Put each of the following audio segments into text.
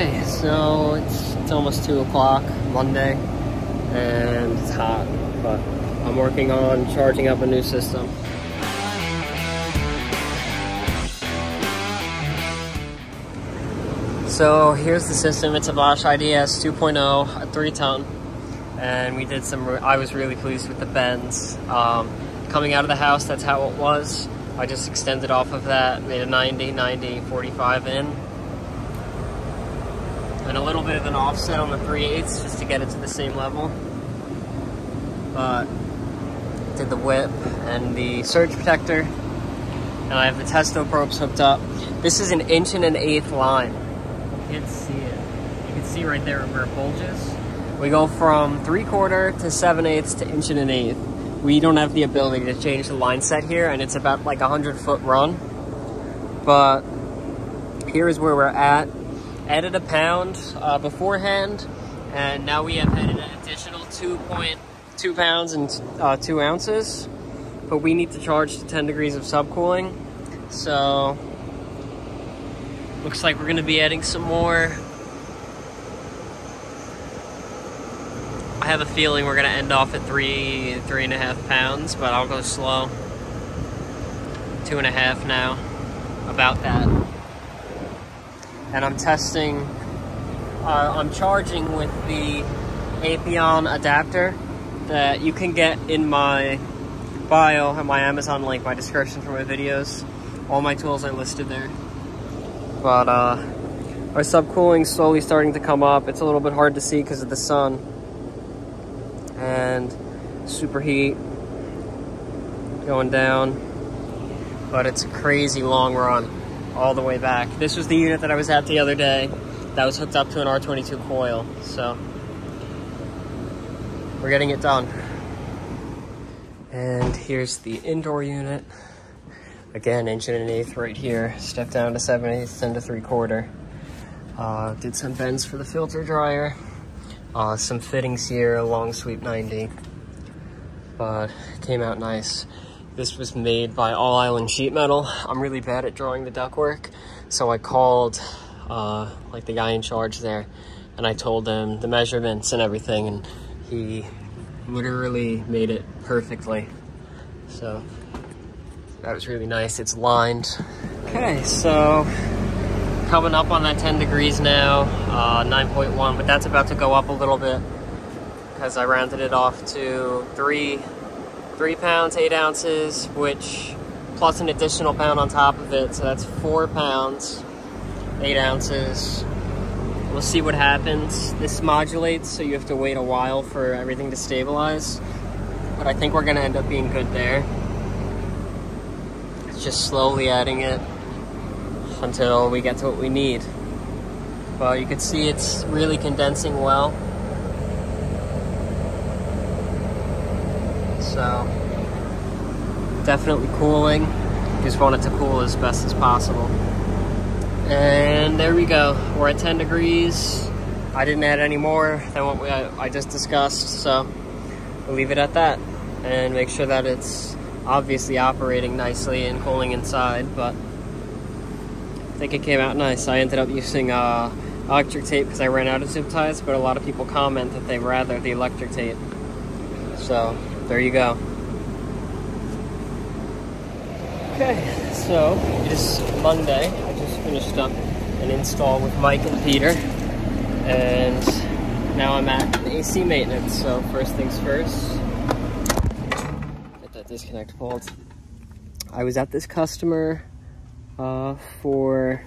Okay, so it's almost 2 o'clock Monday, and it's hot, but I'm working on charging up a new system. So here's the system. It's a Bosch IDS 2.0, a 3-ton, and we did I was really pleased with the bends. Coming out of the house, that's how it was. I just extended off of that, made a 90, 90, 45 in. And a little bit of an offset on the 3/8 just to get it to the same level. But did the whip and the surge protector. And I have the testo probes hooked up. This is an 1.1/8 line. You can't see it. You can see right there where it bulges. We go from 3/4 to 7/8 to 1.1/8. We don't have the ability to change the line set here, and it's about like a 100-foot run. But here is where we're at. Added a pound beforehand, and now we have added an additional 2.2 pounds and 2 ounces. But we need to charge to 10 degrees of subcooling. So looks like we're going to be adding some more. I have a feeling we're going to end off at 3.5 pounds, but I'll go slow. 2.5 now, about that. And I'm testing, I'm charging with the Apion adapter that you can get in my bio and my Amazon link, my description for my videos. All my tools are listed there. But our subcooling's slowly starting to come up. It's a little bit hard to see because of the sun and superheat going down, but it's a crazy long run all the way back. This was the unit that I was at the other day that was hooked up to an R22 coil, so we're getting it done. And here's the indoor unit. Again, 1.1/8 right here. Step down to 7/8, then to 3/4. Did some bends for the filter dryer. Some fittings here, a long sweep 90. But it came out nice. This was made by All Island Sheet Metal. I'm really bad at drawing the ductwork, so I called like the guy in charge there, and I told him the measurements and everything, and he literally made it perfectly. So that was really nice. It's lined. Okay, so coming up on that 10 degrees now, 9.1, but that's about to go up a little bit because I rounded it off to 3 pounds, 8 ounces, which plus an additional pound on top of it. So that's 4 pounds, 8 ounces. We'll see what happens. This modulates, so you have to wait a while for everything to stabilize. But I think we're gonna end up being good there. It's just slowly adding it until we get to what we need. Well, you can see it's really condensing well. So definitely cooling. Just want it to cool as best as possible. And there we go. We're at 10 degrees. I didn't add any more than what I just discussed, so we'll leave it at that and make sure that it's obviously operating nicely and cooling inside. But I think it came out nice. I ended up using electric tape because I ran out of zip ties, but a lot of people comment that they'd rather the electric tape. So there you go. Okay, so it is Monday. I just finished up an install with Mike and Peter, and now I'm at AC maintenance. So first things first, get that disconnect pulled. I was at this customer for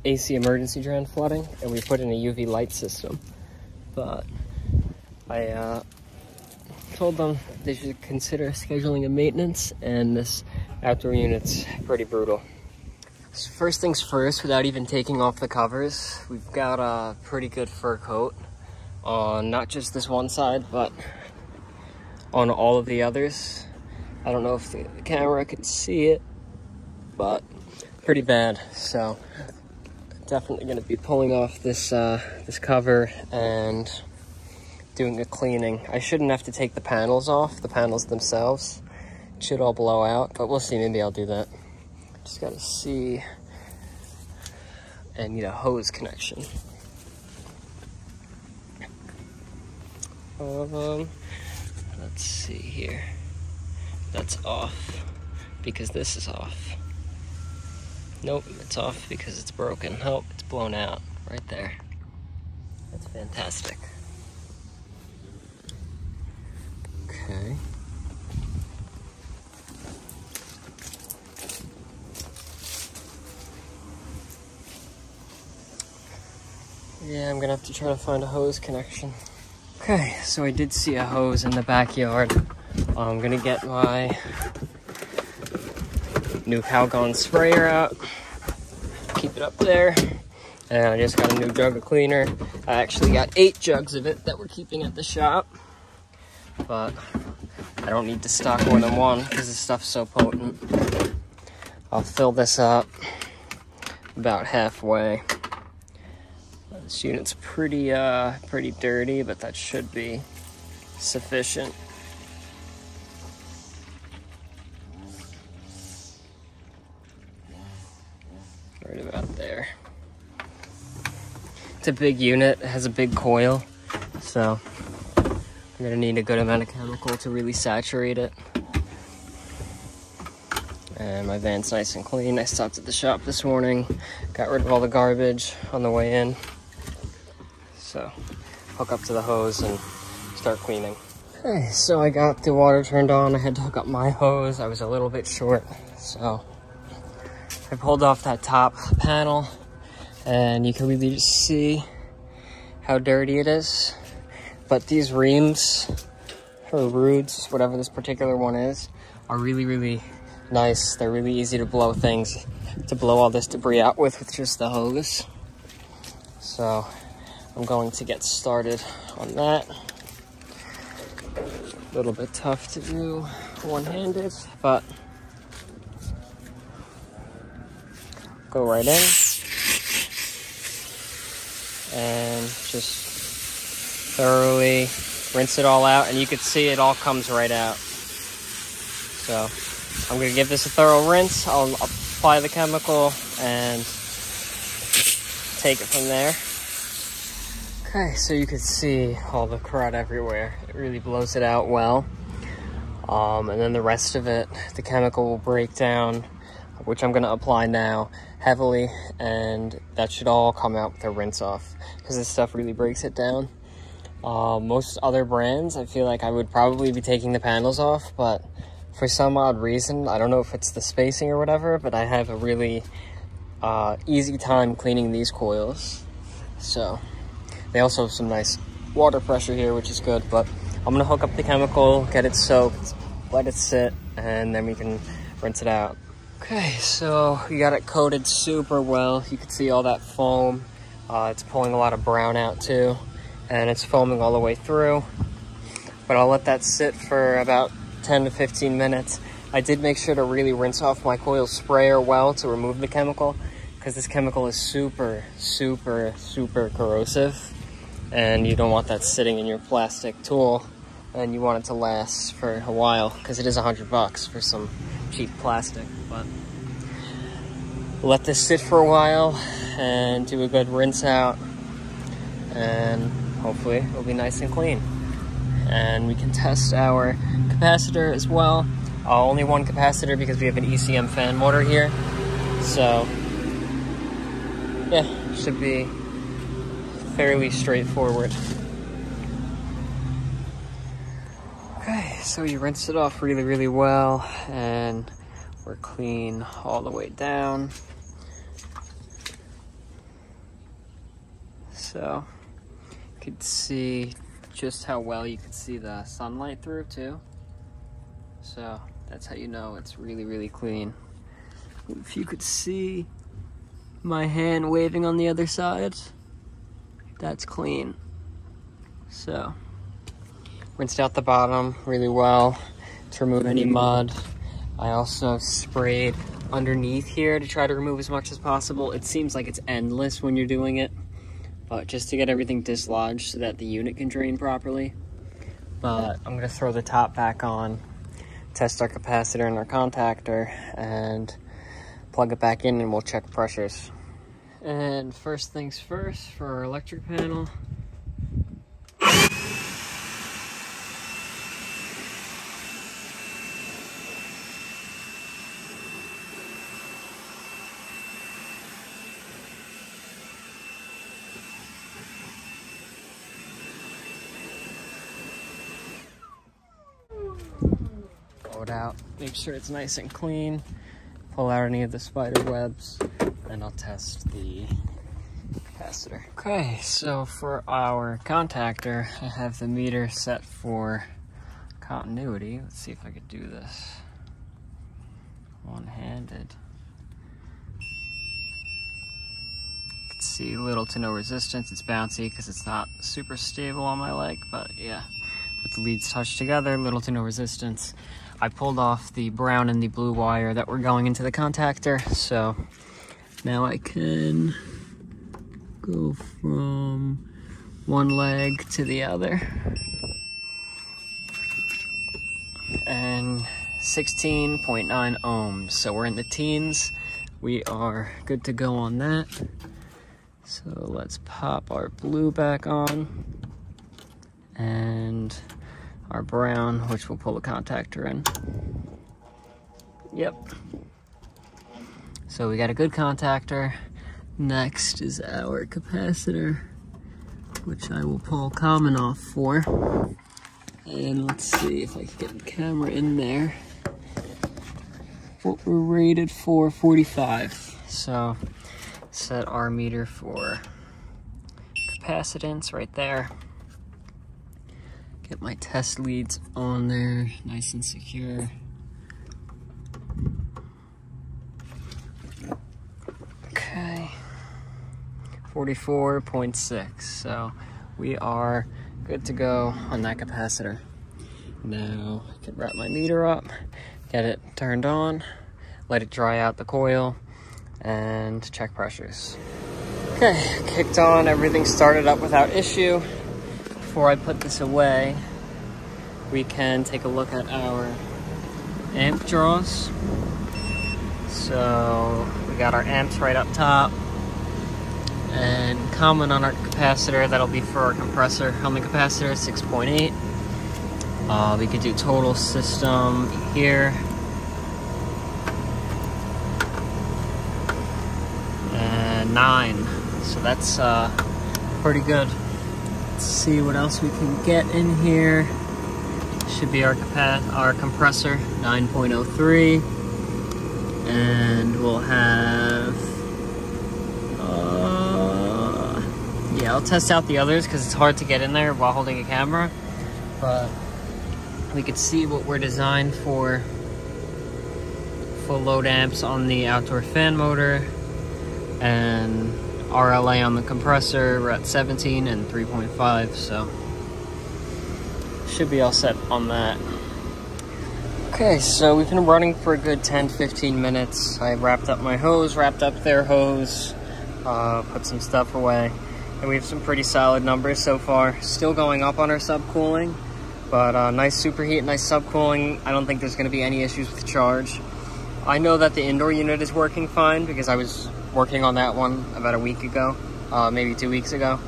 AC emergency drain flooding, and we put in a UV light system. But I told them they should consider scheduling a maintenance, and this outdoor unit's pretty brutal. So first things first, without even taking off the covers, we've got a pretty good fur coat on not just this one side, but on all of the others. I don't know if the camera can see it, but pretty bad. So definitely going to be pulling off this this cover and doing a cleaning. I shouldn't have to take the panels off, the panels themselves. It should all blow out, but we'll see. Maybe I'll do that. Just got to see and need a hose connection. Let's see here. That's off because this is off. Nope, it's off because it's broken. Oh, it's blown out right there. That's fantastic. Okay. Yeah, I'm gonna have to try to find a hose connection. Okay, so I did see a hose in the backyard. I'm gonna get my new Calgon sprayer out, keep it up there, and I just got a new jug of cleaner. I actually got 8 jugs of it that we're keeping at the shop, but I don't need to stock more than one because this stuff's so potent. I'll fill this up about halfway. This unit's pretty dirty, but that should be sufficient. Right about there. It's a big unit, it has a big coil, so I'm gonna need a good amount of chemical to really saturate it. And my van's nice and clean. I stopped at the shop this morning, got rid of all the garbage on the way in. So, hook up to the hose and start cleaning. Okay, so I got the water turned on. I had to hook up my hose. I was a little bit short, so I pulled off that top panel, and you can really just see how dirty it is. But these reams, or Ruud's, whatever this particular one is, are really, really nice. They're really easy to blow all this debris out with just the hose. So I'm going to get started on that. A little bit tough to do one-handed, but go right in and just thoroughly rinse it all out, and you can see it all comes right out. So I'm going to give this a thorough rinse. I'll apply the chemical and take it from there. Okay, so you can see all the crud everywhere. It really blows it out well. And then the rest of it, the chemical will break down, which I'm going to apply now heavily, and that should all come out with a rinse off because this stuff really breaks it down. Most other brands, I feel like I would probably be taking the panels off, but for some odd reason, I don't know if it's the spacing or whatever, but I have a really easy time cleaning these coils. So they also have some nice water pressure here, which is good, but I'm gonna hook up the chemical, get it soaked, let it sit, and then we can rinse it out. Okay, so we got it coated super well. You can see all that foam. It's pulling a lot of brown out too, and it's foaming all the way through. But I'll let that sit for about 10 to 15 minutes. I did make sure to really rinse off my coil sprayer well to remove the chemical, because this chemical is super, super, super corrosive, and you don't want that sitting in your plastic tool, and you want it to last for a while, because it is $100 for some cheap plastic. But let this sit for a while and do a good rinse out, and hopefully it'll be nice and clean. And we can test our capacitor as well. Only one capacitor because we have an ECM fan motor here. So yeah, should be fairly straightforward. Okay, so you rinsed it off really, really well, and we're clean all the way down. So you could see just how well you could see the sunlight through too. So that's how you know it's really, really clean. If you could see my hand waving on the other side, that's clean. So rinsed out the bottom really well to remove any mud. I also sprayed underneath here to try to remove as much as possible. It seems like it's endless when you're doing it, but just to get everything dislodged so that the unit can drain properly. But I'm gonna throw the top back on, test our capacitor and our contactor, and plug it back in, and we'll check pressures. And first things first, for our electric panel, pull it out, make sure it's nice and clean, pull out any of the spider webs, and I'll test the capacitor. Okay, so for our contactor, I have the meter set for continuity. Let's see if I could do this one-handed. You can see little to no resistance. It's bouncy because it's not super stable on my leg, but yeah, with the leads touched together, little to no resistance. I pulled off the brown and the blue wire that were going into the contactor, so now I can go from one leg to the other. And 16.9 ohms, so we're in the teens. We are good to go on that. So let's pop our blue back on and our brown, which will pull the contactor in. Yep. So we got a good contactor. Next is our capacitor, which I will pull common off for. And let's see if I can get the camera in there. What we're rated for, 45. So set our meter for capacitance right there. Get my test leads on there, nice and secure. Okay, 44.6, so we are good to go on that capacitor. Now I can wrap my meter up, get it turned on, let it dry out the coil, and check pressures. Okay, kicked on, everything started up without issue. Before I put this away, we can take a look at our amp draws. So we got our amps right up top, and common on our capacitor, that'll be for our compressor on the capacitor, 6.8. We could do total system here, and 9. So that's pretty good. Let's see what else we can get in here. Should be our compressor, 9.03, and we'll have. Yeah, I'll test out the others because it's hard to get in there while holding a camera, but we could see what we're designed for. Full load amps on the outdoor fan motor, and RLA on the compressor. We're at 17 and 3.5, so should be all set on that. Okay, so we've been running for a good 10-15 minutes. I wrapped up my hose, wrapped up their hose, put some stuff away, and we have some pretty solid numbers so far. Still going up on our subcooling, but nice superheat, nice subcooling. I don't think there's going to be any issues with charge. I know that the indoor unit is working fine because I was working on that one about a week ago, maybe 2 weeks ago,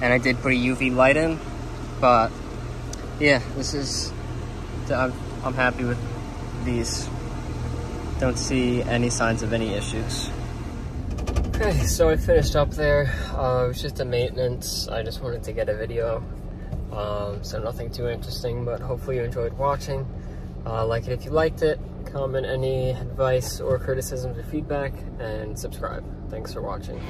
and I did put a UV light in, but yeah, this is, I'm happy with these. Don't see any signs of any issues. Okay, so I finished up there. It was just a maintenance. I just wanted to get a video, so nothing too interesting, but hopefully you enjoyed watching. Like it if you liked it, comment any advice or criticisms or feedback, and subscribe. Thanks for watching.